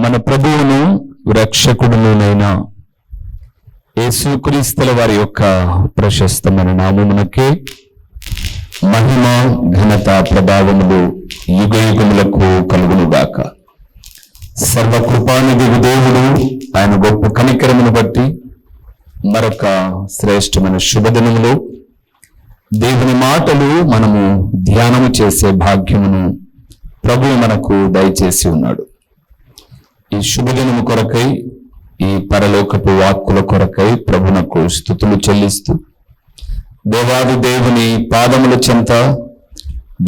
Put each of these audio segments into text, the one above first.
మన ప్రభువును రక్షకుడునైన యేసుక్రీస్తుల వారి యొక్క ప్రశస్తమైన నామమునకే మహిమ ఘనత ప్రభావములు యుగ యుగములకు కలుగునుగాక. సర్వకృపానిధి దేవుడు ఆయన గొప్ప కనికరమును బట్టి మరొక శ్రేష్టమైన శుభదినములో దేవుని మాటలు మనము ధ్యానము చేసే భాగ్యమును ప్రభువు మనకు దయచేసి ఉన్నాడు. ఈ శుభదినము కొరకై, ఈ పరలోకపు వాక్కుల కొరకై ప్రభునకు స్తుతులు చెల్లిస్తూ దేవాది దేవుని పాదముల చెంత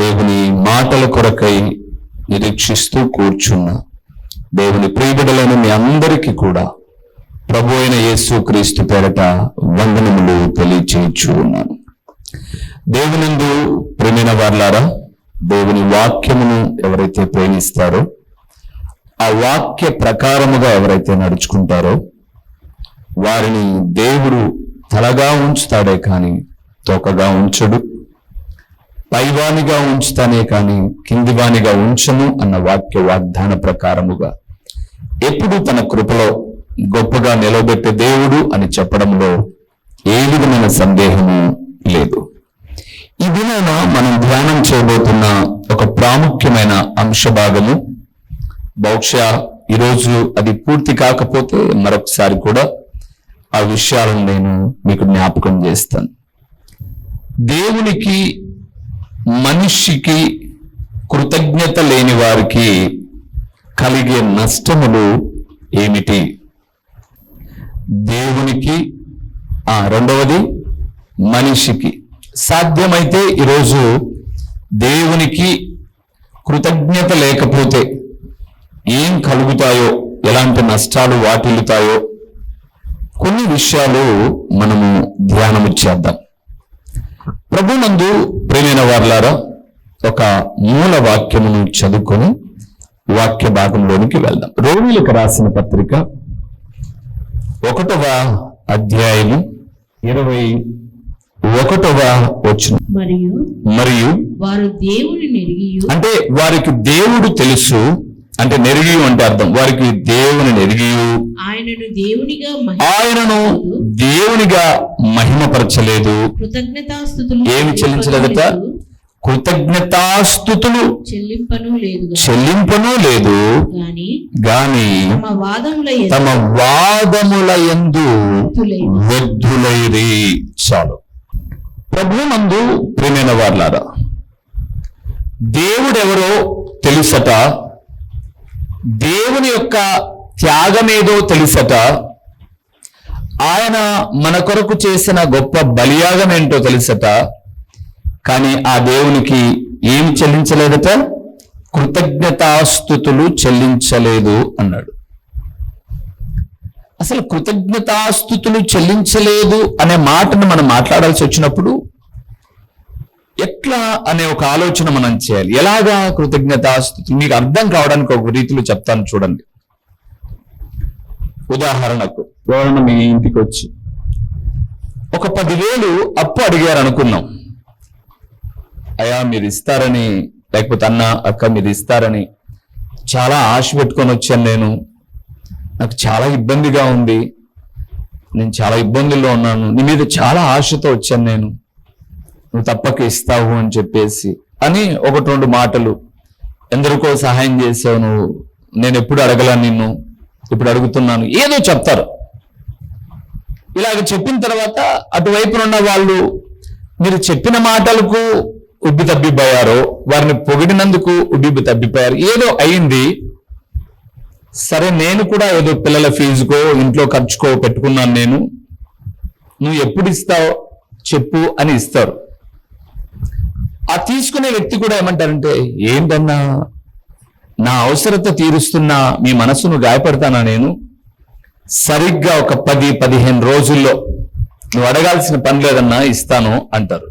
దేవుని మాటల కొరకై నిరీక్షిస్తూ కూర్చున్న దేవుని ప్రియబిడ్డలైన మీ అందరికీ కూడా ప్రభు అయిన యేసుక్రీస్తు పేరట వందనములు తెలియచేయచ్చు ఉన్నాను. దేవునందు ప్రేమైన వారలారా, దేవుని వాక్యమును ఎవరైతే ప్రేమిస్తారో, ఆ వాక్య ప్రకారముగా ఎవరైతే నడుచుకుంటారో వారిని దేవుడు తలగా ఉంచుతాడే కానీ తోకగా ఉంచడు, పైవానిగా ఉంచుతానే కానీ కిందివానిగా ఉంచను అన్న వాక్య వాగ్దాన ప్రకారముగా ఎప్పుడు తన కృపలో గొప్పగా నిలబెట్టే దేవుడు అని చెప్పడంలో ఏ విధమైన సందేహము లేదు. ఈ దినాన మనం ధ్యానం చేయబోతున్న ఒక ప్రాముఖ్యమైన అంశభాగము, బహుశా ఈరోజు అది పూర్తి కాకపోతే మరొకసారి కూడా ఆ విషయాలను నేను మీకు జ్ఞాపకం చేస్తాను. దేవునికి మనిషికి కృతజ్ఞత లేని వారికి కలిగే నష్టములు ఏమిటి? దేవునికి, రెండవది మనిషికి. సాధ్యమైతే ఈరోజు దేవునికి కృతజ్ఞత లేకపోతే ఏం కలుగుతాయో, ఎలాంటి నష్టాలు వాటిల్లుతాయో కొన్ని విషయాలు మనము ధ్యానము చేద్దాం. ప్రభునందు ప్రియమైన వారలారా, ఒక మూల వాక్యమును చదువుకొని వాక్య భాగంలోనికి వెళ్దాం. రోమీయులకు రాసిన పత్రిక 1వ అధ్యాయము 21వ వచనం. మరియు వారు దేవుని నెరిగియు, అంటే వారికి దేవుడు తెలుసు, అంటే నెరిగియు అంటే అర్థం, వారికి దేవుని నెరిగియు ఆయనను దేవునిగా మహిమపరచలేదు, కృతజ్ఞతాస్తుతులు ఏమి చెల్లించలేదట? కృతజ్ఞతాస్తుతులు చెల్లింపను లేదు గాని తమ వాదముల యందు వృద్ధులైరి. చాలు. ప్రభునందు ప్రియమైన వారలారా, దేవుడెవరో తెలుసట, దేవుని యొక్క త్యాగమేదో తెలుసట, ఆయన మన కొరకు చేసిన గొప్ప బలియాగం ఏంటో తెలుసట. కానీ ఆ దేవునికి ఏమి చెల్లించలేదట? కృతజ్ఞతాస్తుతులు చెల్లించలేదు అన్నాడు. అసలు కృతజ్ఞతాస్తుతులు చెల్లించలేదు అనే మాటను మనం మాట్లాడాల్సి వచ్చినప్పుడు ఎట్లా అనే ఒక ఆలోచన మనం చేయాలి. ఎలాగా కృతజ్ఞతాస్తుతులు? మీకు అర్థం కావడానికి ఒక రీతిలో చెప్తాను చూడండి. ఉదాహరణకు, ఎవరైనా మీ ఇంటికి వచ్చి ఒక 10,000 అప్పు అడిగారు అనుకున్నాం. అయ్యా మీరు ఇస్తారని, లేకపోతే అన్న అక్క మీరు ఇస్తారని చాలా ఆశ పెట్టుకొని వచ్చాను, నాకు చాలా ఇబ్బందిగా ఉంది, నేను చాలా ఇబ్బందుల్లో ఉన్నాను, నీ మీద చాలా ఆశతో వచ్చాను, నువ్వు తప్పక ఇస్తావు అని చెప్పేసి అని 1-2 మాటలు, ఎందరికో సహాయం చేసావు నువ్వు, నేను ఎప్పుడు అడగలా నిన్ను, ఇప్పుడు అడుగుతున్నాను, ఏదో చెప్తారు. ఇలాగ చెప్పిన తర్వాత అటువైపునున్న వాళ్ళు మీరు చెప్పిన మాటలకు ఉబ్బి తబ్బిపోయారో, వారిని పొగిడినందుకు ఉబ్బి తబ్బిపోయారు, ఏదో అయింది. సరే నేను కూడా ఏదో పిల్లల ఫీజుకో ఇంట్లో ఖర్చుకో పెట్టుకున్నాను, నువ్వు ఎప్పుడు ఇస్తావు చెప్పు అని ఇస్తారు. ఆ తీసుకునే వ్యక్తి కూడా ఏమంటారంటే, ఏంటన్నా నా అవసరత తీరుస్తున్నా మీ మనసును గాయపడతానా నేను? సరిగ్గా ఒక 10-15 రోజుల్లో నువ్వు అడగాల్సిన పని లేదన్నా ఇస్తాను అంటారు.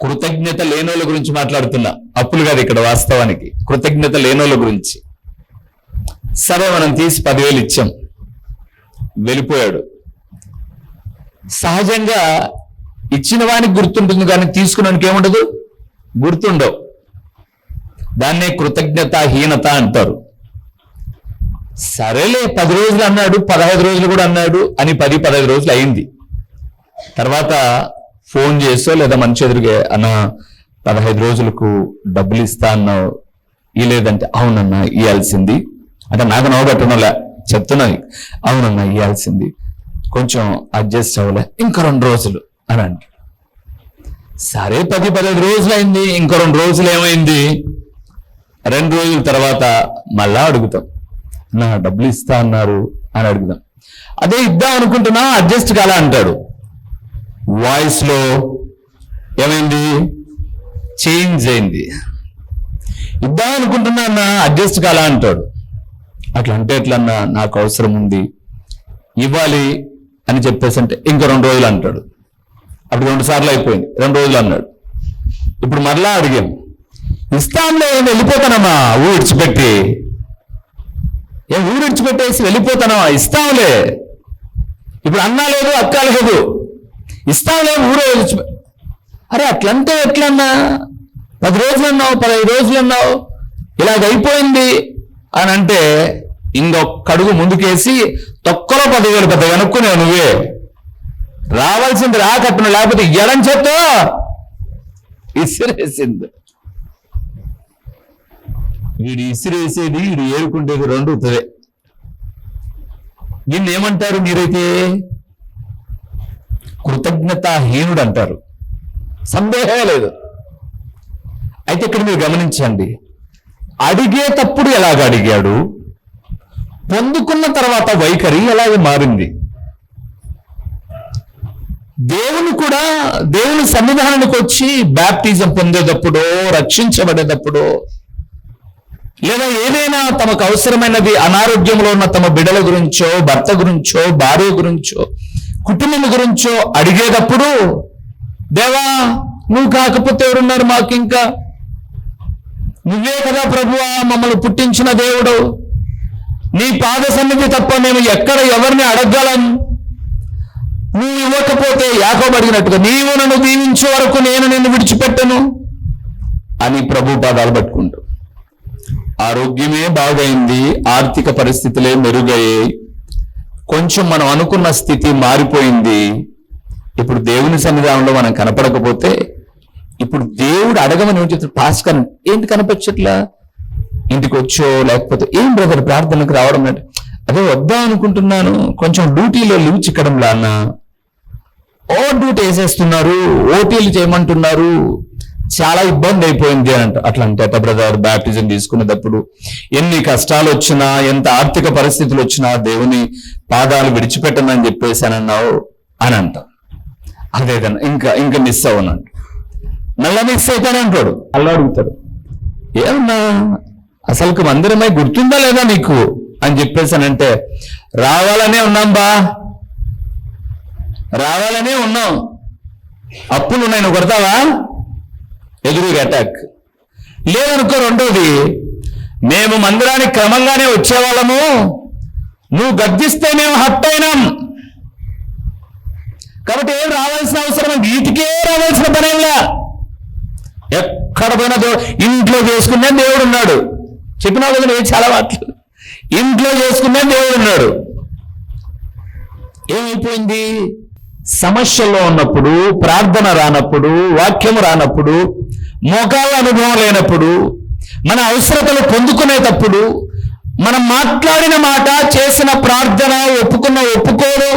కృతజ్ఞత లేనోళ్ళ గురించి మాట్లాడుతున్నా, అప్పులు కాదు ఇక్కడ వాస్తవానికి, కృతజ్ఞత లేనోళ్ళ గురించి. సరే మనం తీసి 10,000 ఇచ్చాం, వెళ్ళిపోయాడు. సహజంగా ఇచ్చిన వానికి గుర్తుంటుంది కానీ తీసుకున్నానికి ఏముండదు, గుర్తుండవు. దాన్నే కృతజ్ఞతాహీనత అంటారు. సరేలే 10 రోజులు అన్నాడు, 15 రోజులు కూడా అన్నాడు అని 10-15 రోజులు అయింది. తర్వాత ఫోన్ చేసో లేదా మంచి ఎదురుగా అన్న 15 రోజులకు డబ్బులు ఇస్తా అన్నావు, ఇలేదంటే అవునన్నా ఇవ్వాల్సింది అంటే నాకు నవ్వబెట్టడంలే చెప్తున్నా, అవునన్నా ఇవ్వాల్సింది, కొంచెం అడ్జస్ట్ అవ్వలే, ఇంకో 2 రోజులు అని అంట. సరే 10-15 రోజులు అయింది, ఇంకో 2 రోజులు ఏమైంది, 2 రోజుల తర్వాత మళ్ళా అడుగుతాం, నా డబ్బులు ఇస్తా అన్నారు అని అడుగుదాం. అదే ఇద్దాం అనుకుంటున్నా అడ్జస్ట్ కాలా అంటాడు. వాయిస్ లో ఏమైంది, చేంజ్ అయింది. ఇద్దాం అనుకుంటున్నా అన్న అడ్జస్ట్ కాలా అంటాడు. అట్లా అంటే ఎట్లన్నా, నాకు అవసరం ఉంది ఇవ్వాలి అని చెప్పేసి అంటే ఇంకో 2 రోజులు అంటాడు. అప్పుడు 2 సార్లు అయిపోయింది, 2 రోజులు అన్నాడు. ఇప్పుడు మరలా అడిగాం, ఇస్తాంలే వెళ్ళిపోతానమ్మా ఊరు విడిచిపెట్టి, ఊరు విడిచిపెట్టేసి వెళ్ళిపోతానమ్మా, ఇస్తాంలే, ఇప్పుడు అన్నా లేదు అక్క లేదు, ఇస్తాంలే ఊరు విడిచిపె. అరే అట్లంటే ఎట్లన్నా, 10 రోజులు అన్నావు, 15 రోజులు అన్నావు, ఇలాగైపోయింది అని అంటే ఇంకొక అడుగు ముందుకేసి తొక్కలో 10,000 పెద్ద వెనుక్కునేవు నువ్వే, రావాల్సింది రాకట్టును, లేకపోతే ఎడం చేత్తో ఇసిరేసింది. వీడు ఇసిరేసేది వీడు ఏరుకుంటేది 2 అవుతుంది. దీన్ని ఏమంటారు మీరైతే, కృతజ్ఞతాహీనుడు అంటారు, సందేహమే లేదు. అయితే ఇక్కడ మీరు గమనించండి, అడిగేటప్పుడు ఎలాగ అడిగాడు, పొందుకున్న తర్వాత వైఖరి ఎలాగ మారింది. దేవుని కూడా దేవుని సన్నిధానానికి వచ్చి బ్యాప్టిజం పొందేటప్పుడు, రక్షించబడేటప్పుడు, లేదా ఏదైనా తమకు అవసరమైనది అనారోగ్యంలో ఉన్న తమ బిడ్డల గురించో, భర్త గురించో, భార్య గురించో, కుటుంబం గురించో అడిగేటప్పుడు, దేవా నువ్వు కాకపోతే ఎవరున్నారు మాకు, ఇంకా నువ్వే కదా ప్రభువా మమ్మల్ని పుట్టించిన దేవుడు, నీ పాద సన్నిధి తప్ప మేము ఎక్కడ ఎవరిని అడగలం, నువ్వు ఇవ్వకపోతే యాకోబు అడిగినట్టుగా నీవు నన్ను దీవించే వరకు నేను నిన్ను విడిచిపెట్టను అని ప్రభు పాదాలు పట్టుకుంటూ. ఆరోగ్యమే బాగైంది, ఆర్థిక పరిస్థితులే మెరుగయ్యాయి, కొంచెం మనం అనుకున్న స్థితి మారిపోయింది. ఇప్పుడు దేవుని సన్నిధానంలో మనం కనపడకపోతే, ఇప్పుడు దేవుడు అడగమని ఏం చెప్తాడు, పాస్కర్ ఏంటి కనిపించట్లా, ఇంటికి వచ్చో లేకపోతే ఏం బ్రదర్ ప్రార్థనకు రావడం అంటే, అదే వద్దాం అనుకుంటున్నాను, కొంచెం డ్యూటీలో లీవ్ చిక్కడంలా అన్న, డ్యూటీ వేసేస్తున్నారు, ఓటీలు చేయమంటున్నారు, చాలా ఇబ్బంది అయిపోయింది అని అంట. అట్లా అంటే అట్ట బ్రదర్, బ్యాప్టిజం తీసుకునేటప్పుడు ఎన్ని కష్టాలు వచ్చినా, ఎంత ఆర్థిక పరిస్థితులు వచ్చినా దేవుని పాదాలు విడిచిపెట్టనని చెప్పేసానన్నావు అని అంట. అదేదన్నా ఇంకా మిస్ అవ్వనంట, మళ్ళా మిస్ అయితానంటాడు. అలా అడుగుతాడు, ఏమన్నా అసలుకు మందిరమై గుర్తుందా లేదా నీకు అని చెప్పేసానంటే, రావాలనే ఉన్నాం బా, రావాలనే ఉన్నాం, అప్పులు నేను కొడతావా, ఎదురుగా అటాక్ లేదనుకో. 2వది, మేము మందిరానికి క్రమంగానే వచ్చేవాళ్ళము, నువ్వు గద్దిస్తే మేము హట్ అయినాం, కాబట్టి ఏం రావాల్సిన అవసరం, వీటికే రావాల్సిన పనేలా, ఎక్కడ పోయినా ఇంట్లో చేసుకునే దేవుడు ఉన్నాడు. చెప్పినా కదా నేను చాలా మాటలు, ఇంట్లో చేసుకునే దేవుడు ఉన్నాడు. ఏమైపోయింది, సమస్యల్లో ఉన్నప్పుడు, ప్రార్థన రానప్పుడు, వాక్యము రానప్పుడు, మోకాళ్ళ అనుభవం లేనప్పుడు, మన అవసరతలు పొందుకునేటప్పుడు, మనం మాట్లాడిన మాట, చేసిన ప్రార్థన, ఒప్పుకోరు,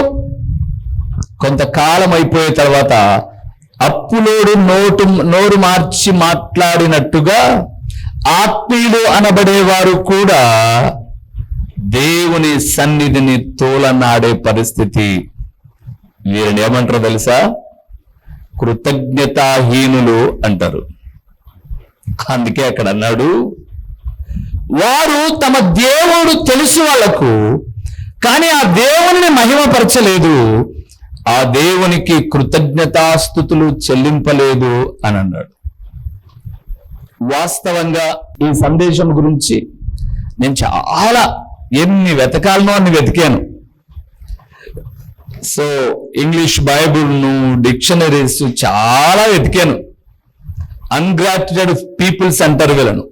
కొంతకాలం అయిపోయే తర్వాత అప్పులోడు నోరు మార్చి మాట్లాడినట్టుగా ఆత్మీయులు అనబడేవారు కూడా దేవుని సన్నిధిని తోలనాడే పరిస్థితి. వీరిని ఏమంటారో తెలుసా, కృతజ్ఞతాహీనులు అంటారు. అందుకే అక్కడ అన్నాడు, వారు తమ దేవుడు తెలుసు వాళ్లకు, కానీ ఆ దేవుని మహిమపరచలేదు, ఆ దేవునికి కృతజ్ఞతాస్తుతులు చెల్లింపలేదు అని అన్నాడు. వాస్తవంగా ఈ సందేశం గురించి నేను చాలా ఎన్ని వెతకాలనో అన్ని వెతికాను. సో ఇంగ్లీష్ బైబుల్ను, డిక్షనరీస్ చాలా వెతికాను. అన్గ్రాటిట్యూడ్ పీపుల్స్ అంటారు వీళ్ళను.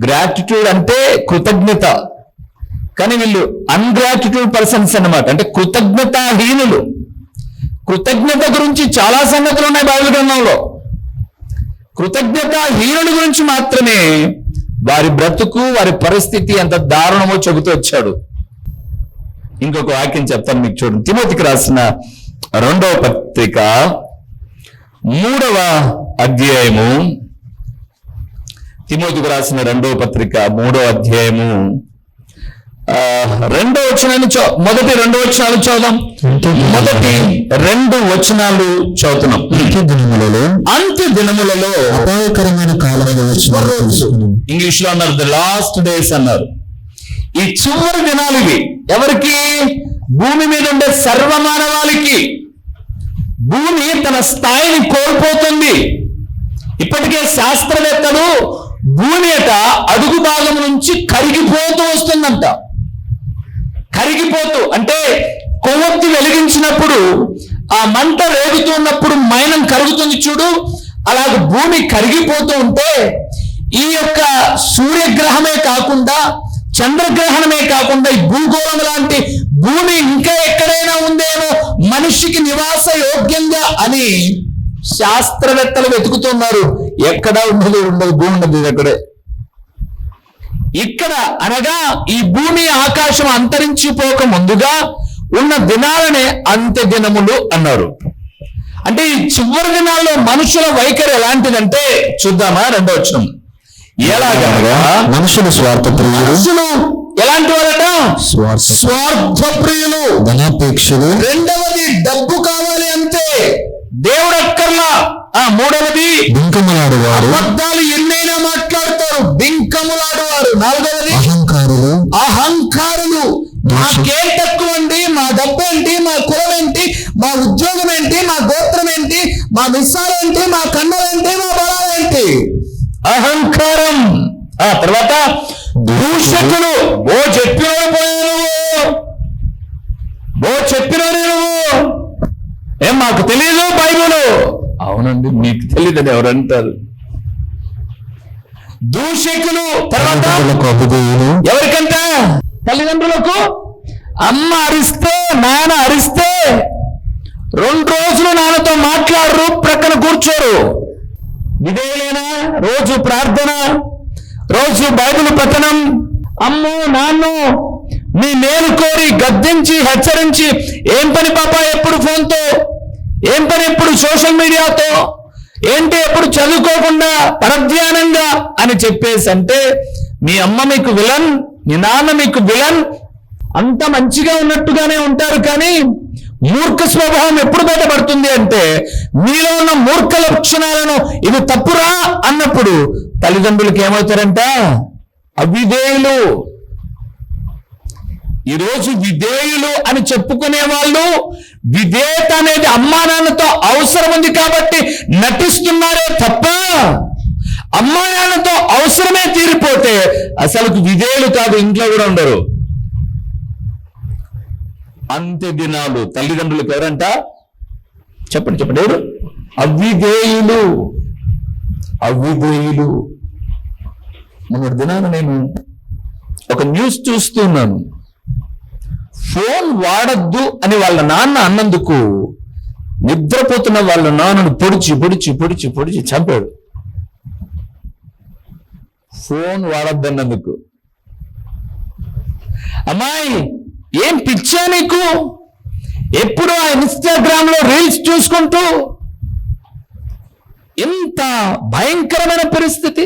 గ్రాటిట్యూడ్ అంటే కృతజ్ఞత, కానీ వీళ్ళు అన్గ్రాటిట్యూడ్ పర్సన్స్ అన్నమాట, అంటే కృతజ్ఞతాహీనులు. కృతజ్ఞత గురించి చాలా సంగతులు ఉన్నాయి బైబిల్ గ్రంథంలో. కృతజ్ఞతాహీనుల గురించి మాత్రమే వారి బ్రతుకు, వారి పరిస్థితి ఎంత దారుణమో చెబుతూ వచ్చాడు. ఇంకొక వాక్యం చెప్తాను మీకు, చూడండి. తిమోతికి రాసిన 2వ పత్రిక 3వ అధ్యాయము. తిమోతికి రాసిన 2వ పత్రిక 3వ అధ్యాయము 2వ వచనాన్ని మొదటి 2 వచనాలు చదువుదాం. మొదటి 2 వచనాలు చదువుతున్నాం. అంత్య దినములలో అపాయకరమైన కాలంలో ఇంగ్లీష్ లో అన్నారు ద లాస్ట్ డేస్ అన్నారు. ఈ చివరి దినాలు ఇవి. ఎవరికి? భూమి మీద ఉండే సర్వమానవాళికి. భూమి తన స్థాయిని కోల్పోతుంది. ఇప్పటికే శాస్త్రవేత్తలు భూమి అడుగు భాగం నుంచి కరిగిపోతూ వస్తుందంట. కరిగిపోతూ అంటే కొవ్వొత్తి వెలిగించినప్పుడు ఆ మంట రేగుతున్నప్పుడు మైనం కరుగుతుంది చూడు, అలాగే భూమి కరిగిపోతూ ఉంటే ఈ యొక్క సూర్యగ్రహమే కాకుండా, చంద్రగ్రహణమే కాకుండా, ఈ భూగోళం లాంటి భూమి ఇంకా ఎక్కడైనా ఉందేమో మనిషికి నివాస యోగ్యంగా అని శాస్త్రవేత్తలు వెతుకుతున్నారు. ఎక్కడా ఉండదు భూమి ఉన్నది అక్కడే. ఇక్కడ అనగా ఈ భూమి ఆకాశం అంతరించిపోక ముందుగా ఉన్న దినాలనే అంత్య దినములు అన్నారు. అంటే ఈ చివరి దినాల్లో మనుషుల వైఖరి ఎలాంటిదంటే చూద్దామా? 2వ వచనం. ఎలాగనగా మనుషులు స్వార్థప్రియులు. మనుషులు ఎలాంటి వాళ్ళట? స్వార్థప్రియులు, ధనాపేక్షలు. 2వది డబ్బు కావాలి అంతే, దేవుడు అక్కర్లా. 3వది బింకములాడువారు, అబద్ధాలు ఎన్నైనా మాట్లాడతారు, బింకములాడువారు. 4వది అహంకారులు. మాకేం తక్కువ అండి, మా డబ్బు ఏంటి, మా కులం ఏంటి, మా ఉద్యోగం ఏంటి, మా గోత్రం ఏంటి, మా మిస్సాలేంటి, మా కన్నలేంటి, మా బలాలేంటి. అహంకారం. తర్వాత దూషకులు. చెప్పినోడు నువ్వు ఏం మాకు తెలియదు బైబిలు. అవునండి, మీకు తెలియదని ఎవరంటారు? దూషకులు. తర్వాత ఎవరికంట? తల్లిదండ్రులకు. అమ్మ అరిస్తే, నాన్న అరిస్తే 2 రోజులు నాన్నతో మాట్లాడరు, ప్రక్కన కూర్చోరు. విధేయులేనా? రోజు ప్రార్థన, రోజు బైబిల్ పఠనం. అమ్మో నాన్నో నీ మేలు కోరి గద్దించి హెచ్చరించి, ఏం పని పాప ఎప్పుడు ఫోన్తో, ఏం పని ఎప్పుడు సోషల్ మీడియాతో, ఏంటి ఎప్పుడు చదువుకోకుండా పరధ్యానంగా అని చెప్పేసి అంటే మీ అమ్మ మీకు విలన్, మీ నాన్న మీకు విలన్. అంత మంచిగా ఉన్నట్టుగానే ఉంటారు, కానీ మూర్ఖ స్వభావం ఎప్పుడు బయటపడుతుంది అంటే మీలో ఉన్న మూర్ఖ లక్షణాలను ఇది తప్పురా అన్నప్పుడు తల్లిదండ్రులకి ఏమవుతారంట? అవిధేయులు. ఈరోజు విధేయులు అని చెప్పుకునే వాళ్ళు విధేయత అనేది అమ్మా నాన్నతో అవసరం ఉంది కాబట్టి నటిస్తున్నారే తప్ప, అమ్మా నాన్నతో అవసరమే తీరిపోతే అసలు విధేయులు కాదు, ఇంట్లో కూడా ఉండరు. అంత్య దినాలు తల్లిదండ్రులకు ఎవరంట? చెప్పండి ఎవరు? అవిధేయులు. మొన్నటి దినాన నేను ఒక న్యూస్ చూస్తున్నాను. ఫోన్ వాడద్దు అని వాళ్ళ నాన్న అన్నందుకు నిద్రపోతున్న వాళ్ళ నాన్నను పొడిచి చంపాడు. ఫోన్ వాడద్దు అన్నందుకు. అమ్మాయి ఏం పిచ్చా నీకు? ఎప్పుడు ఆ ఇన్స్టాగ్రామ్ లో రీల్స్ చూసుకుంటూ. ఇంత భయంకరమైన పరిస్థితి.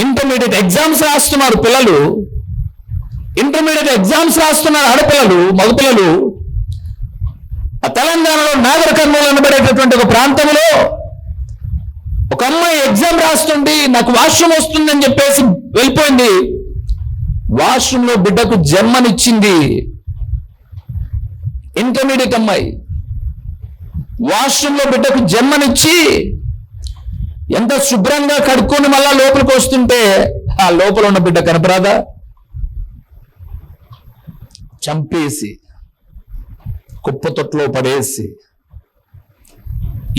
ఇంటర్మీడియట్ ఎగ్జామ్స్ రాస్తున్నారు పిల్లలు, ఆడపిల్లలు, మగపిల్లలు. తెలంగాణలో నాగర్ కర్నూలు అనబడేటటువంటి ఒక ప్రాంతంలో ఒక అమ్మాయి ఎగ్జామ్ రాస్తుంది, నాకు వాష్రూమ్ వస్తుందని చెప్పేసి వెళ్ళిపోయింది. వాష్రూమ్ లో బిడ్డకు జన్మనిచ్చింది. ఇంటర్మీడియట్ అమ్మాయి వాష్రూమ్ లో బిడ్డకు జన్మనిచ్చి ఎంత శుభ్రంగా కడుక్కొని మళ్ళా లోపలికి వస్తుంటే ఆ లోపల ఉన్న బిడ్డ కనపరాదా? చంపేసి కుప్పతొట్లో పడేసి.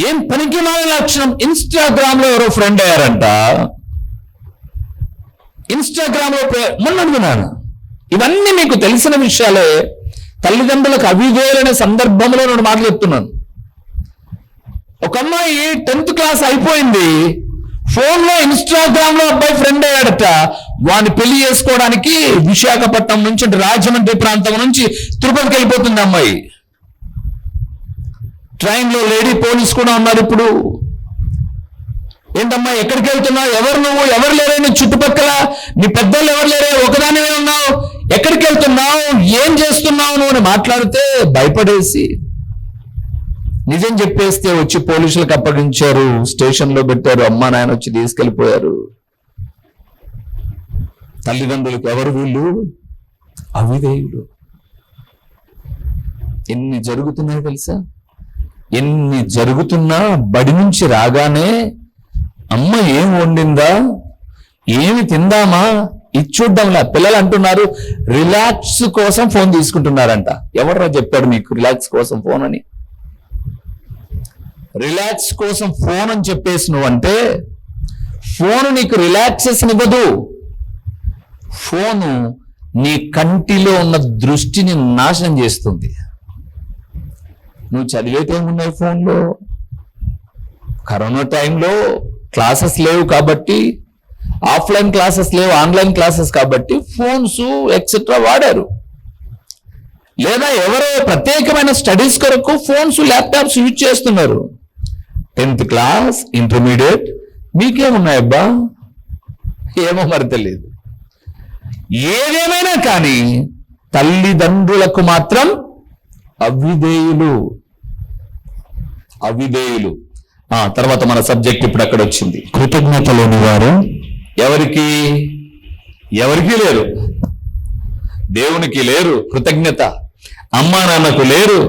ఏం పనికి మాలిన లక్షణం. ఇన్స్టాగ్రామ్ లో ఎవరో ఫ్రెండ్ అయ్యారంట. ఇన్స్టాగ్రామ్ లో మొన్న అడుగున్నాను, ఇవన్నీ మీకు తెలిసిన విషయాలే. తల్లిదండ్రులకు అవిధేయులైన సందర్భంలో నేను మాటలు చెప్తున్నాను. ఒక అమ్మాయి 10th క్లాస్ అయిపోయింది, ఫోన్ లో ఇన్స్టాగ్రామ్ లో అబ్బాయి ఫ్రెండ్ అయ్యాడట. వాడిని పెళ్లి చేసుకోవడానికి విశాఖపట్నం నుంచి అంటే రాజమండ్రి ప్రాంతం నుంచి తిరుపతికి వెళ్ళిపోతుంది అమ్మాయి. ట్రైన్ లో లేడీ పోలీస్ కూడా ఉన్నారు ఇప్పుడు. ఏంటమ్మా ఎక్కడికి వెళ్తున్నావు, ఎవరు నువ్వు, ఎవరు లేరే నీ చుట్టుపక్కల, నీ పెద్దోళ్ళు ఎవరు లేరే, ఒకదానివే ఉన్నావు, ఎక్కడికి వెళ్తున్నావు, ఏం చేస్తున్నావు నువ్వు అని మాట్లాడితే భయపడేసి నిజం చెప్పేస్తే వచ్చి పోలీసులకు అప్పగించారు, స్టేషన్ లో పెట్టారు, అమ్మా నాయన వచ్చి తీసుకెళ్లిపోయారు. తల్లిదండ్రులకు ఎవరు వీళ్ళు? అవిధేయులు. ఎన్ని జరుగుతున్నాయో తెలుసా? ఎన్ని జరుగుతున్నా బడి నుంచి రాగానే అమ్మ ఏం వండిందా, ఏమి తిందామా ఇది చూడ్డంలా. పిల్లలు అంటున్నారు రిలాక్స్ కోసం ఫోన్ తీసుకుంటున్నారంట. ఎవరు చెప్పాడు మీకు రిలాక్స్ కోసం ఫోన్ అని? రిలాక్స్ కోసం ఫోన్ అని చెప్పేసి నువ్వంటే ఫోన్ నీకు రిలాక్సేషన్ ఇవ్వదు. ఫోను నీ కంటిలో ఉన్న దృష్టిని నాశనం చేస్తుంది. నువ్వు చదివేటేమున్నాయి ఫోన్లో? కరోనా టైంలో క్లాసెస్ లేవు కాబట్టి, ఆఫ్లైన్ క్లాసెస్ లేవు, ఆన్లైన్ క్లాసెస్ కాబట్టి ఫోన్స్ ఎక్సెట్రా వాడారు. లేదా ఎవరో ప్రత్యేకమైన స్టడీస్ కొరకు ఫోన్స్ ల్యాప్టాప్స్ యూజ్ చేస్తున్నారు. 10th class, intermediate, మీకేమున్నాయబ్బా? ఏమో మరి తెలియదు. ఏదేమైనా కానీ తల్లిదండ్రులకు మాత్రం అవిధేయులు. అవిధేయులు. తర్వాత మన సబ్జెక్ట్ ఇప్పుడు అక్కడ వచ్చింది. కృతజ్ఞత లేని వారు ఎవరికి లేరు. దేవునికి లేరు కృతజ్ఞత, అమ్మా నాన్నకు లేరు.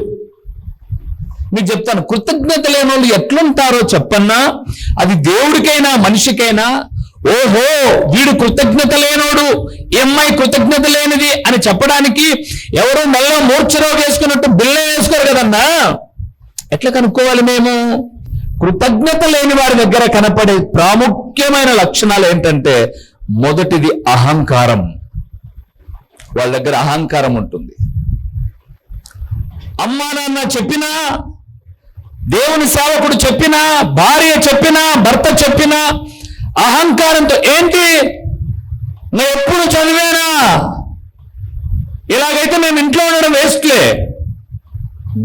మీకు చెప్తాను, కృతజ్ఞత లేని వాళ్ళు ఎట్లుంటారో చెప్పన్నా. అది దేవుడికైనా మనిషికైనా, ఓహో వీడు కృతజ్ఞత లేనోడు, ఈ అమ్మాయి కృతజ్ఞత లేనిది అని చెప్పడానికి ఎవరో మళ్ళా మూర్ఛరోగం వేసుకున్నట్టు బిల్ల వేసుకోరు కదన్నా. ఎట్లా కనుక్కోవాలి మేము? కృతజ్ఞత లేని వారి దగ్గర కనపడే ప్రాముఖ్యమైన లక్షణాలు ఏంటంటే, మొదటిది అహంకారం. వాళ్ళ దగ్గర అహంకారం ఉంటుంది. అమ్మా నాన్న చెప్పినా, దేవుని సేవకుడు చెప్పినా, భార్య చెప్పినా, భర్త చెప్పినా అహంకారంతో, ఏంటి నేను ఎప్పుడు చదివేనా, ఇలాగైతే మేము ఇంట్లో ఉండడం వేస్ట్లే.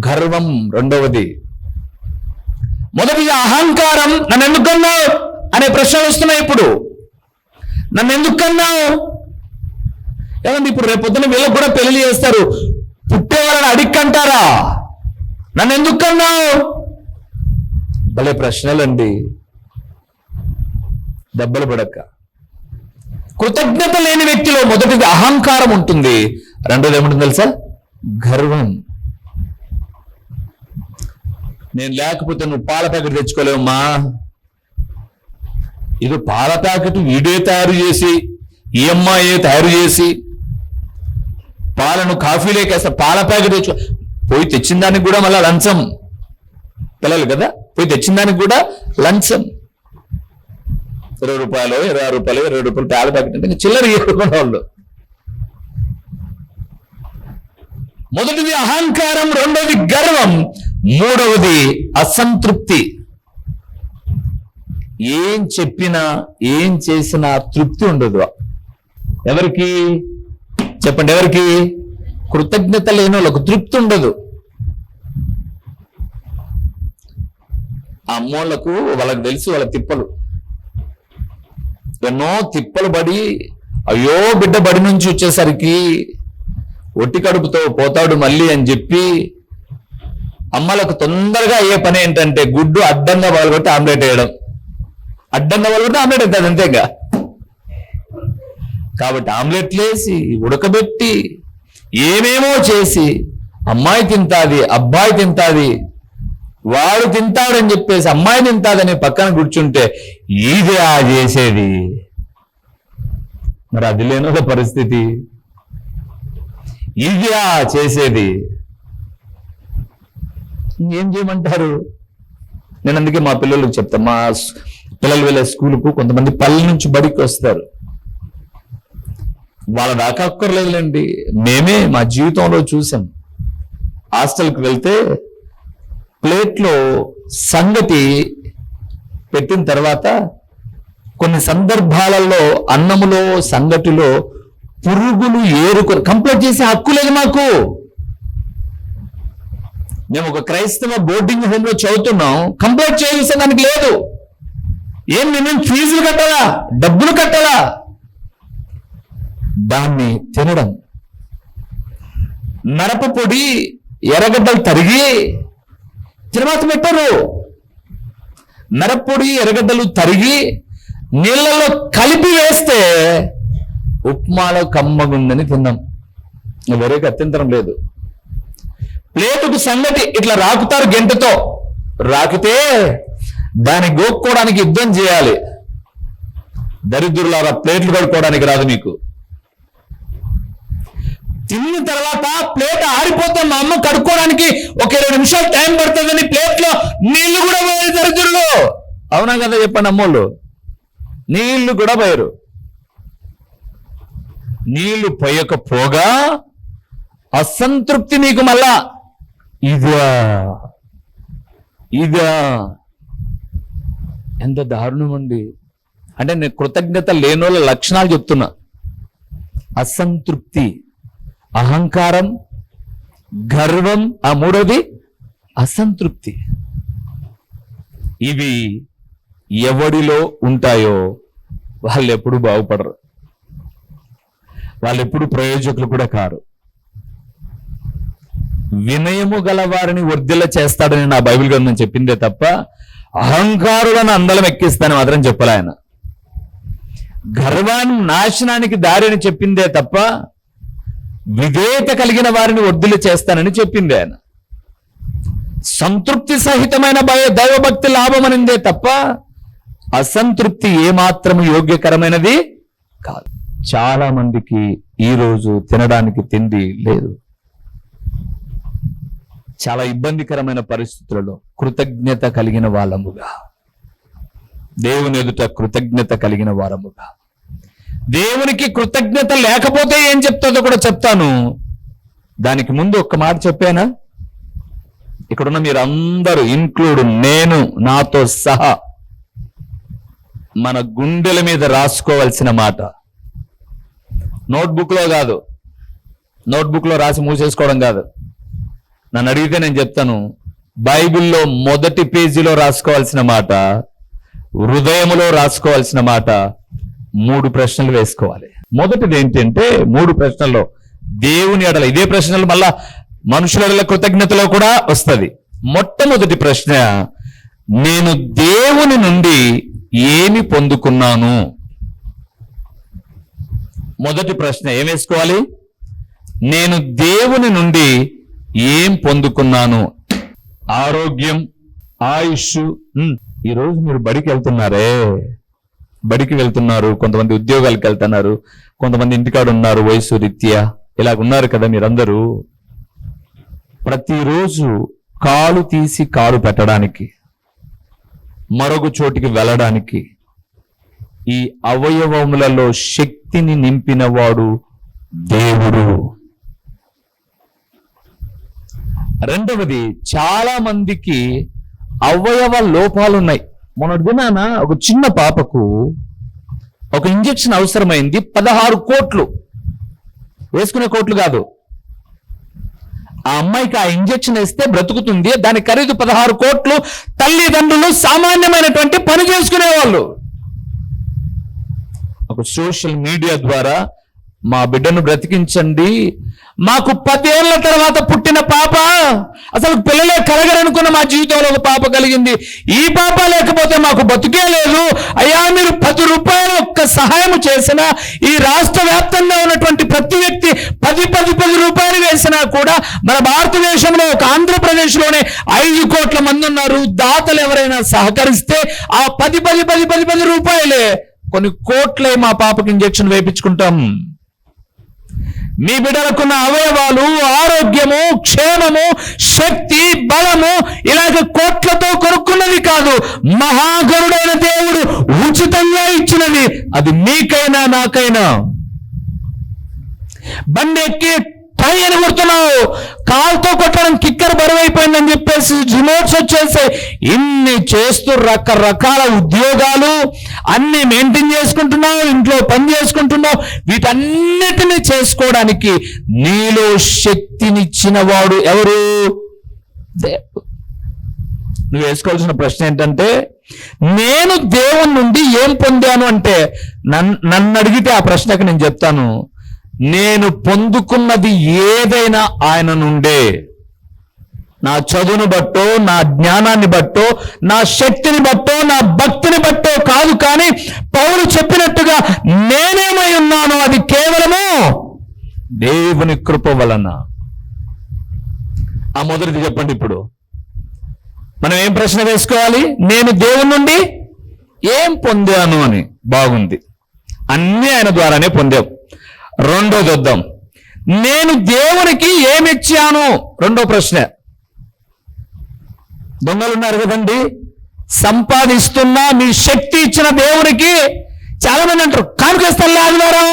గర్వం రెండవది. మొదటిగా అహంకారం. నన్ను ఎందుకన్నావు అనే ప్రశ్నలు వస్తున్నాయి ఇప్పుడు. నన్ను ఎందుకన్నావు? ఏమండి ఇప్పుడు రేపు పొద్దున వీళ్ళకి కూడా పెళ్లి చేస్తారు, పుట్టేవాళ్ళని అడిక్కంటారా? నన్ను ఎందుకన్నావు? భలే ప్రశ్నలండి. దెబ్బలు పడక. కృతజ్ఞత లేని వ్యక్తిలో మొదటిది అహంకారం ఉంటుంది, రెండోది ఏముంటుంది తెలుసా? గర్వం. నేను లేకపోతే నువ్వు పాల ప్యాకెట్ తెచ్చుకోలేవమ్మా. ఇది పాల ప్యాకెట్ వీడే తయారు చేసి, ఈ అమ్మాయే తయారు చేసి పాలను కాఫీలేకేస్తా, పాల ప్యాకెట్ తెచ్చుకో. పోయి తెచ్చిన దానికి కూడా మళ్ళా లంచం. పిల్లలు కదా, పోయి తెచ్చిన దానికి కూడా లంచం. 20 రూపాయలు, 26 రూపాయలు, 20 రూపాయలు పాల ప్యాకెట్ అంటే చిల్లర ఇవ్వకుండా వాళ్ళు. మొదటిది అహంకారం, రెండవది గర్వం, మూడవది అసంతృప్తి. ఏం చెప్పినా ఏం చేసినా తృప్తి ఉండదు. ఎవరికి చెప్పండి? ఎవరికి? కృతజ్ఞత లేని వాళ్ళకు తృప్తి ఉండదు. ఆ అమ్మోళ్లకు వాళ్ళకి తెలిసి వాళ్ళ తిప్పలు, ఎన్నో తిప్పలు పడి, అయ్యో బిడ్డ బడి నుంచి వచ్చేసరికి ఒట్టి కడుపుతో పోతాడు మళ్ళీ అని చెప్పి, అమ్మలకు తొందరగా అయ్యే పని ఏంటంటే గుడ్డు అడ్డంగా పగలగొట్టి ఆమ్లెట్ వేయడం. అడ్డంగా పగలగొట్టి ఆమ్లెట్ అవుతుంది అంతేగా. కాబట్టి ఆమ్లెట్లు వేసి ఉడకబెట్టి ఏమేమో చేసి అమ్మాయి తింటాది, అబ్బాయి తింటాది, వాడు తింటాడని చెప్పేసి అమ్మాయి తింటాదని పక్కన కూర్చుంటే ఇదే ఆ చేసేది. మరి అది లేని పరిస్థితి, ఇది ఆ చేసేది. ఏం చేయమంటారు? నేను అందుకే మా పిల్లలకు చెప్తా, మా పిల్లలు వెళ్ళే స్కూల్కు కొంతమంది పల్లె నుంచి బడికి వస్తారు. వాళ్ళ దాకా అక్కర్లేదులేండి, మేమే మా జీవితంలో చూసాం. హాస్టల్కి వెళ్తే ప్లేట్లో సంగటి పెట్టిన తర్వాత కొన్ని సందర్భాలలో అన్నములో సంగటిలో పురుగులు ఏరుకొని కంప్లీట్ చేసే హక్కు లేదు మాకు. మేము ఒక క్రైస్తవ బోర్డింగ్ హోమ్ లో చదువుతున్నాం, కంప్లీట్ చేసే దానికి లేదు. ఏం మేము ఫీజులు కట్టాలా, డబ్బులు కట్టాలా? దాన్ని తినడం. మిరప పొడి ఎర్రగడ్డలు తరిగి తిరువాత పెట్టారు. మిరప్పొడి ఎర్రగడ్డలు తరిగి నీళ్ళలో కలిపి వేస్తే ఉప్మాలో కమ్మగుందని తిన్నాం. వేరే అత్యంతరం లేదు. ప్లేటుకు సంగటి ఇట్లా రాకుతారు గెంటతో, రాకితే దాన్ని గోక్కోవడానికి యుద్ధం చేయాలి. దరిద్రులారా, ప్లేట్లు కడుక్కోవడానికి రాదు మీకు. తిన్న తర్వాత ప్లేట్ ఆరిపోతే మా అమ్మ కడుక్కోవడానికి ఒక 20 నిమిషాలు టైం పడుతుందని ప్లేట్లో నీళ్లు కూడా పోయారు దరిద్రులు. అవునా కదా చెప్పండి అమ్మోళ్ళు? నీళ్లు కూడా పోయారు. నీళ్లు పోయకపోగా అసంతృప్తి నీకు మళ్ళా. ఇదా ఎంత దారుణం అండి. అంటే నేను కృతజ్ఞత లేనోళ్ళ లక్షణాలు చెప్తున్నా. అసంతృప్తి, అహంకారం, గర్వం, ఆ మూడోది అసంతృప్తి. ఇవి ఎవడిలో ఉంటాయో వాళ్ళు ఎప్పుడు బాగుపడరు, వాళ్ళు ఎప్పుడు ప్రయోజకులు కూడా కారు. వినయము గల వారిని వర్ధిల్ల చేస్తాడని నా బైబిల్ గ్రంథం చెప్పిందే తప్ప అహంకారులను అందలం ఎక్కిస్తానని మాత్రం చెప్పలే ఆయన. గర్వాన్ని నాశనానికి దారి అని చెప్పిందే తప్ప విధేయత కలిగిన వారిని వర్ధిల్ల చేస్తానని చెప్పింది ఆయన. సంతృప్తి సహితమైన దైవభక్తి లాభమనిందే తప్ప అసంతృప్తి ఏమాత్రము యోగ్యకరమైనది కాదు. చాలా మందికి ఈరోజు తినడానికి తిండి లేదు. చాలా ఇబ్బందికరమైన పరిస్థితులలో కృతజ్ఞత కలిగిన వాళ్ళముగా, దేవుని ఎదుట కృతజ్ఞత కలిగిన వారముగా. దేవునికి కృతజ్ఞత లేకపోతే ఏం చెప్తుందో కూడా చెప్తాను. దానికి ముందు ఒక్క మాట చెప్పానా? ఇక్కడున్న మీరందరూ ఇన్క్లూడ్ నేను నాతో సహా మన గుండెల మీద రాసుకోవాల్సిన మాట. నోట్బుక్ లో కాదు, నోట్బుక్ లో రాసి మూసేసుకోవడం కాదు. నన్ను అడిగితే నేను చెప్తాను, బైబిల్లో మొదటి పేజీలో రాసుకోవాల్సిన మాట, హృదయములో రాసుకోవాల్సిన మాట. 3 ప్రశ్నలు వేసుకోవాలి. మొదటిది ఏంటంటే 3 ప్రశ్నల్లో దేవుని ఎడల, ఇదే ప్రశ్నలు మళ్ళా మనుషుల ఎడల కృతజ్ఞతలో కూడా వస్తుంది. మొట్టమొదటి ప్రశ్న, నేను దేవుని నుండి ఏమి పొందుకున్నాను? మొదటి ప్రశ్న ఏం వేసుకోవాలి? నేను దేవుని నుండి ఏం పొందుకున్నాను? ఆరోగ్యం, ఆయుష్. ఈరోజు మీరు బడికి వెళ్తున్నారే, బడికి వెళ్తున్నారు, కొంతమంది ఉద్యోగాలకు వెళ్తున్నారు, కొంతమంది ఇంటికాడ ఉన్నారు వయసు రీత్యా, ఇలాగ ఉన్నారు కదా మీరందరూ. ప్రతిరోజు కాలు తీసి కాలు పెట్టడానికి, మరొక చోటికి వెళ్ళడానికి ఈ అవయవములలో శక్తిని నింపినవాడు దేవుడు. రెండవది, చాలా మందికి అవయవ లోపాలున్నాయి. మొన్నటి దినాన ఒక చిన్న పాపకు ఒక ఇంజెక్షన్ అవసరమైంది. 16 కోట్లు, వేసుకునే కోట్లు కాదు. ఆ అమ్మాయికి ఆ ఇంజెక్షన్ వేస్తే బ్రతుకుతుంది. దాని ఖరీదు 16 కోట్లు. తల్లిదండ్రులు సామాన్యమైనటువంటి పని చేసుకునేవాళ్ళు. ఒక సోషల్ మీడియా ద్వారా మా బిడ్డను బ్రతికించండి, మాకు 10 ఏళ్ల తర్వాత పుట్టిన పాప, అసలు పిల్లలే కలగరనుకున్న మా జీవితంలో ఒక పాప కలిగింది, ఈ పాప లేకపోతే మాకు బతుకే లేదు. అయ్యా, మీరు 10 రూపాయలు ఒక్క సహాయం చేసినా, ఈ రాష్ట్ర వ్యాప్తంగా ఉన్నటువంటి ప్రతి వ్యక్తి 10 రూపాయలు వేసినా కూడా మన భారతదేశంలో ఒక ఆంధ్రప్రదేశ్లోనే 5 కోట్ల మంది ఉన్నారు. దాతలు ఎవరైనా సహకరిస్తే ఆ 10 రూపాయలే కొన్ని కోట్లే మా పాపకి ఇంజెక్షన్ వేయించుకుంటాం. మీ బిడ్డలకున్న అవయవాలు, ఆరోగ్యము, క్షేమము, శక్తి, బలము ఇలాగ కోట్లతో కొనుక్కున్నది కాదు, మహాగరుడైన దేవుడు ఉచితంగా ఇచ్చినది. అది మీకైనా నాకైనా. బండి ఎక్కి టై అని కొడుతున్నావు, కాలుతో కొట్టడం కిక్కర్ బరువు అయిపోయిందని చెప్పేసి రిమోట్స్ వచ్చేసాయి. ఇన్ని చేస్తూ రకరకాల ఉద్యోగాలు అన్ని మెయింటైన్ చేసుకుంటున్నావు, ఇంట్లో పని చేసుకుంటున్నావు. వీటన్నిటిని చేసుకోవడానికి నీలో శక్తినిచ్చిన వాడు ఎవరు? దేవుడు. నువ్వు వేసుకోవాల్సిన ప్రశ్న ఏంటంటే, నేను దేవుని నుండి ఏం పొందాను అంటే, నన్ను అడిగితే ఆ ప్రశ్నకు నేను చెప్తాను, నేను పొందుకున్నది ఏదైనా ఆయన నుండే. నా చదువును బట్టో, నా జ్ఞానాన్ని బట్టో, నా శక్తిని బట్టో, నా భక్తిని బట్టో కాదు. కానీ పౌలు చెప్పినట్టుగా నేనేమై ఉన్నానో అది కేవలము దేవుని కృప వలన. ఆ మొదటిది చెప్పండి. ఇప్పుడు మనం ఏం ప్రశ్న వేసుకోవాలి? నేను దేవుని నుండి ఏం పొందాను అని. బాగుంది, అన్నీ ఆయన ద్వారానే పొందాం. రెండోది వద్దాం, నేను దేవునికి ఏమిచ్చాను. రెండో ప్రశ్న. దొంగలు ఉన్నారు కదండి, సంపాదిస్తున్నా మీ శక్తి ఇచ్చిన దేవునికి చాలా మంది అంటారు కానుకేస్తానులే ఆదివారం.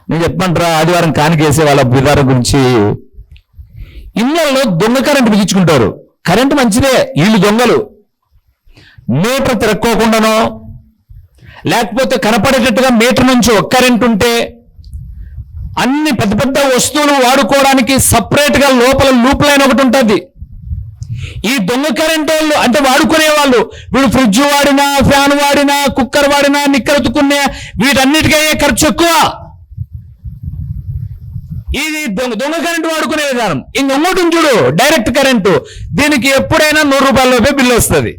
నేను చెప్పమంటారా, ఆదివారం కానుకేసే వాళ్ళ విధానం గురించి. ఇళ్ళల్లో దొంగ కరెంటు బిగించుకుంటారు. కరెంటు మంచిదే, వీళ్ళు దొంగలు. మీటర్ తిరక్కోకుండానో, లేకపోతే కనపడేటట్టుగా మీటర్ నుంచి ఒక కరెంట్ ఉంటే, అన్ని పెద్ద పెద్ద వస్తువులు వాడుకోవడానికి సపరేట్ గా లోపల లూప్ లైన్ ఒకటి ఉంటుంది. ఈ దొంగ కరెంట్ వాళ్ళు అంటే వాడుకునే వాళ్ళు, వీడు ఫ్రిడ్జ్ వాడినా, ఫ్యాన్ వాడినా, కుక్కర్ వాడినా, నిక్కరతుకునే వీటన్నిటికీ అయ్యే ఖర్చు ఎక్కువ. ఇది దొంగ కరెంటు వాడుకునే విధానం. ఇంకొకటి చూడు, డైరెక్ట్ కరెంటు. దీనికి ఎప్పుడైనా 100 రూపాయల లోపే బిల్లు వస్తుంది.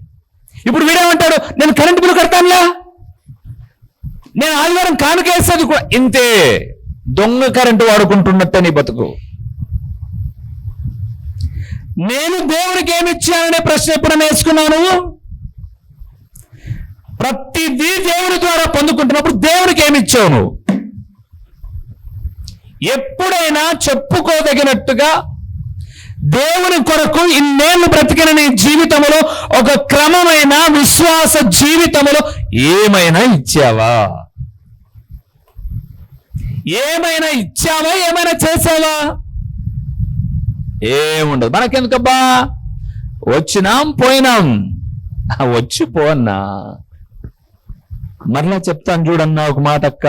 ఇప్పుడు వీడేమంటాడు, నేను కరెంటు బిల్లు కడతానులా, నేను ఆదివారం కానుకేసేది కూడా ఇంతే. దొంగ కరెంటు వాడుకుంటున్నట్టే నీ బతుకు. నేను దేవునికి ఏమి ఇచ్చాననే ప్రశ్న ఎప్పుడైనా వేసుకున్నాను? ప్రతిదీ దేవుని ద్వారా పొందుకుంటున్నప్పుడు దేవునికి ఏమి ఇచ్చావు నువ్వు? ఎప్పుడైనా చెప్పుకోదగినట్టుగా దేవుని కొరకు ఇన్నేళ్లు బ్రతికిన నీ జీవితంలో ఒక క్రమమైన విశ్వాస జీవితంలో ఏమైనా ఇచ్చావా? ఏమైనా ఇచ్చావా? ఏమైనా చేసావా? ఏముండదు. మనకెందుకబ్బా, వచ్చినాం పోయినాం. వచ్చిపోన్నా. మరలా చెప్తాను చూడన్నా ఒక మాట అక్క.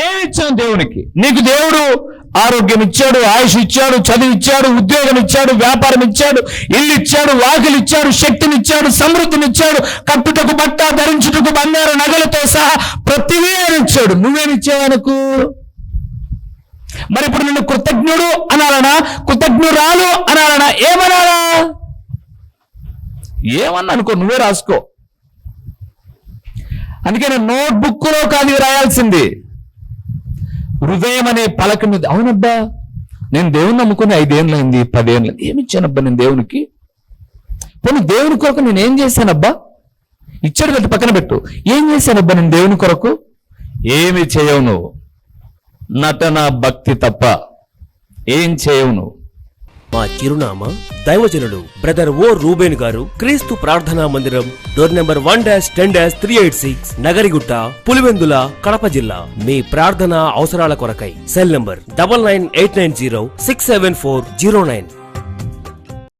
ఏమిచ్చాం దేవునికి? నీకు దేవుడు ఆరోగ్యం ఇచ్చాడు, ఆయుష్ ఇచ్చాడు, చదువు ఇచ్చాడు, ఉద్యోగం ఇచ్చాడు, వ్యాపారం ఇచ్చాడు, ఇల్లు ఇచ్చాడు, వాకిలు ఇచ్చాడు, శక్తిని ఇచ్చాడు, సమృద్ధిని ఇచ్చాడు, కట్టుటకు బట్ట, ధరించుటకు బంగారు నగలతో సహా ప్రతివే ఇచ్చాడు. నువ్వేమిచ్చావు అనుకు? మరి ఇప్పుడు నిన్ను కృతజ్ఞుడు అనాలనా, కృతజ్ఞురాలు అనాలనా, ఏమనాలా? ఏమన్నా అనుకో, నువ్వే రాసుకో. అందుకే నేను నోట్బుక్ లో కాదు రాయాల్సింది, హృదయం అనే పలక మీద. అవునబ్బా, నేను దేవుని నమ్ముకుని 5 ఏళ్ళైంది, 10 ఏళ్ళు. ఏమిచ్చానబ్బా నేను దేవునికి? పోనీ దేవుని కొరకు నేను ఏం చేశానబ్బా? ఇచ్చాడు కదా, పక్కన పెట్టు. ఏం చేశానబ్బా నేను దేవుని కొరకు? ఏమి చేయవు నువ్వు. నటన భక్తి తప్ప ఏం చేయవు నువ్వు. మా చిరునామా దైవజనుడు బ్రదర్ ఓ రూబేన్ గారు, క్రీస్తు ప్రార్థనా మందిరం, డోర్ నెంబర్ 1-386, నగరిగుట్ట, పులివెందుల, కడప జిల్లా. మీ ప్రార్థన అవసరాల కొరకై సెల్ నంబర్ 9989067409.